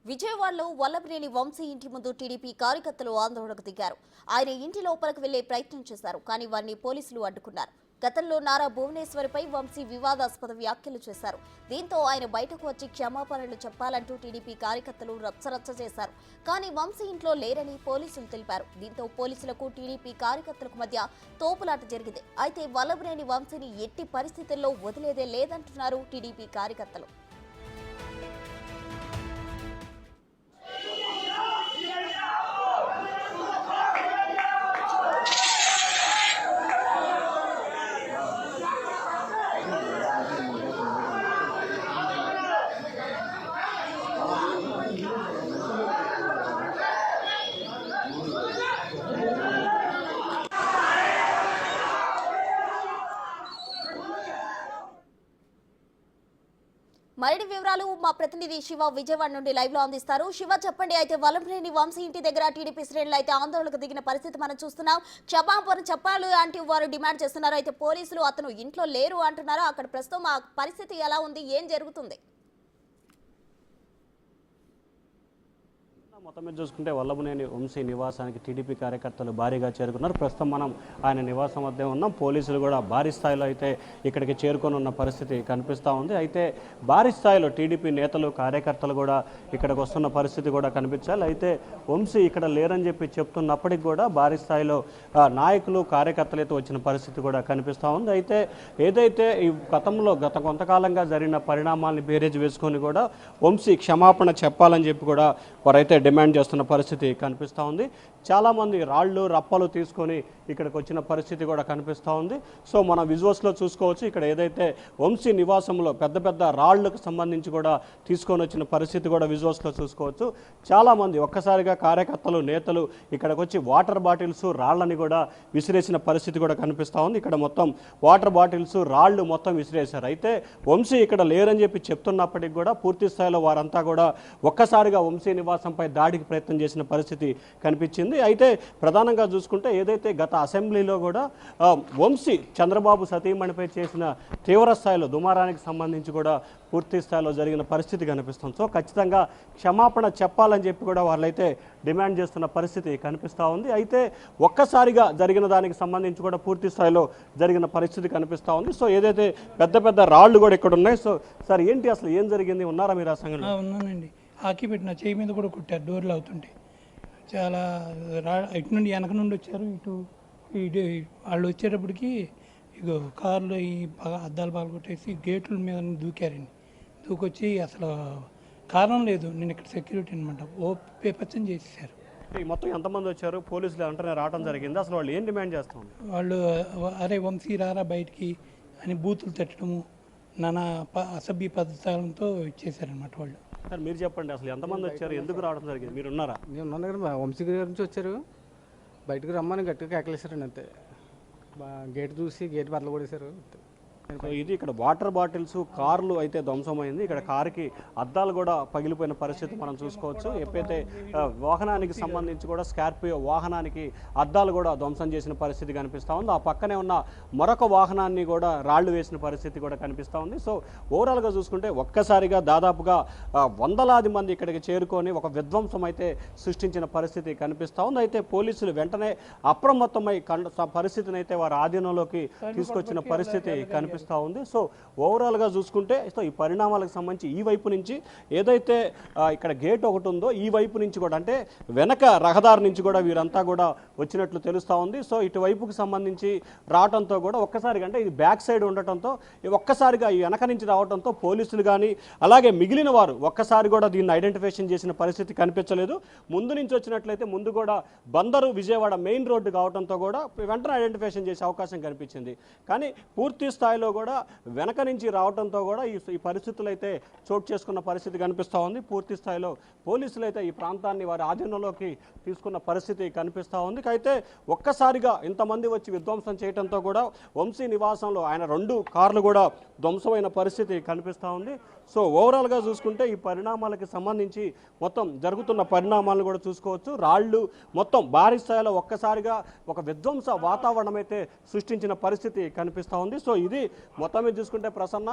విజయవాడలో వల్లభనేని వంశీ ఇంటి ముందు టీడీపీ కార్యకర్తలు ఆందోళనకు దిగారు. ఆయన ఇంటి లోపలికి వెళ్లే ప్రయత్నం చేశారు, కానీ వారిని పోలీసులు అడ్డుకున్నారు. గతంలో నారా భువనేశ్వరిపై వంశీ వివాదాస్పద వ్యాఖ్యలు చేశారు. దీంతో ఆయన బయటకు వచ్చి క్షమాపణలు చెప్పాలంటూ టీడీపీ కార్యకర్తలు రచ్చరచ్చ చేశారు. కానీ వంశీ ఇంట్లో లేరని పోలీసులు తెలిపారు. దీంతో పోలీసులకు టీడీపీ కార్యకర్తలకు మధ్య తోపులాట జరిగింది. అయితే వల్లభనేని వంశీని ఎట్టి పరిస్థితుల్లో వదిలేదే లేదంటున్నారు టీడీపీ కార్యకర్తలు. మరిన్ని వివరాలు మా ప్రతినిధి శివ విజయవాడ నుండి లైవ్ లో అందిస్తారు. శివ, చెప్పండి. అయితే వల్లభనేని వంశీ ఇంటి దగ్గర టీడీపీ శ్రేణులు అయితే ఆందోళనకు దిగిన పరిస్థితి మనం చూస్తున్నాం. క్షమాపణ చెప్పాలి అంటూ వారు డిమాండ్ చేస్తున్నారు. అయితే పోలీసులు అతను ఇంట్లో లేరు అంటున్నారు. అక్కడ ప్రస్తుతం ఆ పరిస్థితి ఎలా ఉంది, ఏం జరుగుతుంది? మొత్తం మీద చూసుకుంటే వల్లభనేని వంశీ నివాసానికి టీడీపీ కార్యకర్తలు భారీగా చేరుకున్నారు. ప్రస్తుతం మనం ఆయన నివాసం వద్దే ఉన్నాం. పోలీసులు కూడా భారీ స్థాయిలో అయితే ఇక్కడికి చేరుకొని ఉన్న పరిస్థితి కనిపిస్తూ ఉంది. అయితే భారీ స్థాయిలో టీడీపీ నేతలు కార్యకర్తలు కూడా ఇక్కడికి వస్తున్న పరిస్థితి కూడా కనిపించాలి. అయితే వంశీ ఇక్కడ లేరని చెప్పి చెప్తున్నప్పటికి కూడా భారీ స్థాయిలో నాయకులు కార్యకర్తలు అయితే వచ్చిన పరిస్థితి కూడా కనిపిస్తూ ఉంది. అయితే ఏదైతే ఈ గత కొంతకాలంగా జరిగిన పరిణామాలను బేరేజ్ వేసుకొని కూడా వంశీ క్షమాపణ చెప్పాలని చెప్పి కూడా వారైతే డిమాండ్ చేస్తున్న పరిస్థితి కనిపిస్తూ ఉంది. చాలామంది రాళ్ళు రప్పలు తీసుకొని ఇక్కడికి వచ్చిన పరిస్థితి కూడా కనిపిస్తూ ఉంది. సో మనం విజువల్స్లో చూసుకోవచ్చు. ఇక్కడ ఏదైతే వంశీ నివాసంలో పెద్ద పెద్ద రాళ్లకు సంబంధించి కూడా తీసుకొని వచ్చిన పరిస్థితి కూడా విజువల్స్లో చూసుకోవచ్చు. చాలామంది ఒక్కసారిగా కార్యకర్తలు నేతలు ఇక్కడికి వచ్చి వాటర్ బాటిల్స్ రాళ్ళని కూడా విసిరేసిన పరిస్థితి కూడా కనిపిస్తూ ఉంది. ఇక్కడ మొత్తం వాటర్ బాటిల్స్ రాళ్ళు మొత్తం విసిరేశారు. అయితే వంశీ ఇక్కడ లేరని చెప్పి చెప్తున్నప్పటికీ కూడా పూర్తి స్థాయిలో వారంతా కూడా ఒక్కసారిగా వంశీ నివాసంపై దాడికి ప్రయత్నం చేసిన పరిస్థితి కనిపించింది. అయితే ప్రధానంగా చూసుకుంటే ఏదైతే గత అసెంబ్లీలో కూడా వంశీ చంద్రబాబు సతీమణిపై చేసిన తీవ్ర స్థాయిలో దుమారానికి సంబంధించి కూడా పూర్తి స్థాయిలో జరిగిన పరిస్థితి కనిపిస్తుంది. సో ఖచ్చితంగా క్షమాపణ చెప్పాలని చెప్పి కూడా వాళ్ళైతే డిమాండ్ చేస్తున్న పరిస్థితి కనిపిస్తూ ఉంది. అయితే ఒక్కసారిగా జరిగిన దానికి సంబంధించి కూడా పూర్తి స్థాయిలో జరిగిన పరిస్థితి కనిపిస్తూ ఉంది. సో ఏదైతే పెద్ద పెద్ద రాళ్ళు కూడా ఇక్కడ ఉన్నాయి. సో సార్, ఏంటి అసలు ఏం జరిగింది? ఉన్నారా మీరు ఆ సంఘటన? ఉన్నానండి. ఆకి పెట్టిన చేయి మీద కూడా కొట్టారు డోర్లు అవుతుంటే. చాలా ఇటు నుండి వెనక నుండి వచ్చారు. ఇటు వాళ్ళు వచ్చేటప్పటికి ఇగో కార్లు ఈ అద్దాలు బాగా కొట్టేసి గేట్ల మీద దూకారండి. దూకొచ్చి అసలు కారణం లేదు, నేను ఇక్కడ సెక్యూరిటీ అనమాట, ఓ పేపర్చని చేసేసారు. మొత్తం ఎంతమంది వచ్చారు? పోలీసులు వెంటనే రావడం జరిగింది. అసలు వాళ్ళు ఏం డిమాండ్ చేస్తాం? వాళ్ళు అరే వంశీ రారా బయటికి అని బూతులు తట్టడము, నానా అసభ్య పద్ధతులతో ఇచ్చేసారనమాట వాళ్ళు. సార్, మీరు చెప్పండి, అసలు ఎంతమంది వచ్చారు, ఎందుకు రావడం జరిగింది? మీరు ఉన్నారా? నేను ఉన్నాను కదా. వంశీ గారి నుంచి వచ్చారు, బయటకు రమ్మని గట్టిగా కేకలేసారండి. అంతే, గేట్ చూసి గేట్ బట్టలు కొడేశారు. ఇది ఇక్కడ వాటర్ బాటిల్స్ కార్లు అయితే ధ్వంసమైంది. ఇక్కడ కారుకి అద్దాలు కూడా పగిలిపోయిన పరిస్థితి మనం చూసుకోవచ్చు. ఎప్పుడైతే వాహనానికి సంబంధించి కూడా స్కార్పియో వాహనానికి అద్దాలు కూడా ధ్వంసం చేసిన పరిస్థితి కనిపిస్తూ ఉంది. ఆ పక్కనే ఉన్న మరొక వాహనాన్ని కూడా రాళ్లు వేసిన పరిస్థితి కూడా కనిపిస్తూ ఉంది. సో ఓవరాల్గా చూసుకుంటే ఒక్కసారిగా దాదాపుగా వందలాది మంది ఇక్కడికి చేరుకొని ఒక విధ్వంసం అయితే సృష్టించిన పరిస్థితి కనిపిస్తూ ఉంది. అయితే పోలీసులు వెంటనే అప్రమత్తమై పరిస్థితిని అయితే వారి ఆధీనంలోకి తీసుకొచ్చిన పరిస్థితి కనిపిస్తుంది. ఉంది. సో ఓవరాల్గా చూసుకుంటే ఈ పరిణామాలకు సంబంధించి ఈ వైపు నుంచి ఏదైతే ఇక్కడ గేట్ ఒకటి ఉందో ఈ వైపు నుంచి కూడా, అంటే వెనక రహదారి నుంచి కూడా వీరంతా కూడా వచ్చినట్లు తెలుస్తూ ఉంది. సో ఇటువైపుకి సంబంధించి రావడంతో కూడా ఒక్కసారిగా, అంటే ఇది బ్యాక్ సైడ్ ఉండటంతో ఒక్కసారిగా ఈ వెనక నుంచి రావడంతో పోలీసులు కానీ అలాగే మిగిలిన వారు ఒక్కసారి కూడా దీన్ని ఐడెంటిఫికేషన్ చేసిన పరిస్థితి కనిపించలేదు. ముందు నుంచి వచ్చినట్లయితే ముందు కూడా బందరు విజయవాడ మెయిన్ రోడ్డు కావడంతో కూడా వెంటనే ఐడెంటిఫికేషన్ చేసే అవకాశం కనిపించింది. కానీ పూర్తి స్థాయిలో కూడా వెనక నుంచి రావడంతో కూడా ఈ పరిస్థితులు అయితే చోటు చేసుకున్న పరిస్థితి కనిపిస్తూ ఉంది. పూర్తి స్థాయిలో పోలీసులు అయితే ఈ ప్రాంతాన్ని వారి ఆధీనంలోకి తీసుకున్న పరిస్థితి కనిపిస్తూ ఉంది. అయితే ఒక్కసారిగా ఇంతమంది వచ్చి విధ్వంసం చేయడంతో కూడా వంశీ నివాసంలో ఆయన 2 కార్లు కూడా ధ్వంసమైన పరిస్థితి కనిపిస్తూ ఉంది. సో ఓవరాల్గా చూసుకుంటే ఈ పరిణామాలకి సంబంధించి మొత్తం జరుగుతున్న పరిణామాలను కూడా చూసుకోవచ్చు. రాళ్ళు మొత్తం భారీ స్థాయిలో ఒక్కసారిగా ఒక విధ్వంస వాతావరణం అయితే సృష్టించిన పరిస్థితి కనిపిస్తూ ఉంది. సో ఇది మొత్తం మీద చూసుకుంటే ప్రసన్న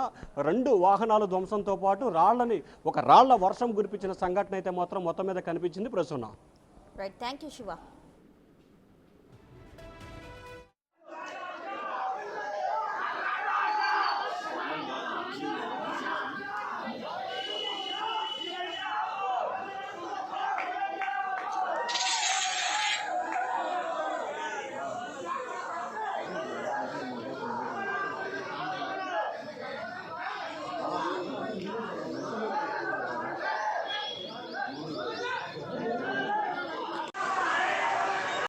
2 వాహనాల ధ్వంసంతో పాటు రాళ్ల వర్షం కురిపించిన సంఘటన అయితే మాత్రం మొత్తం మీద కనిపించింది Prasanna. Right, thank you Shiva.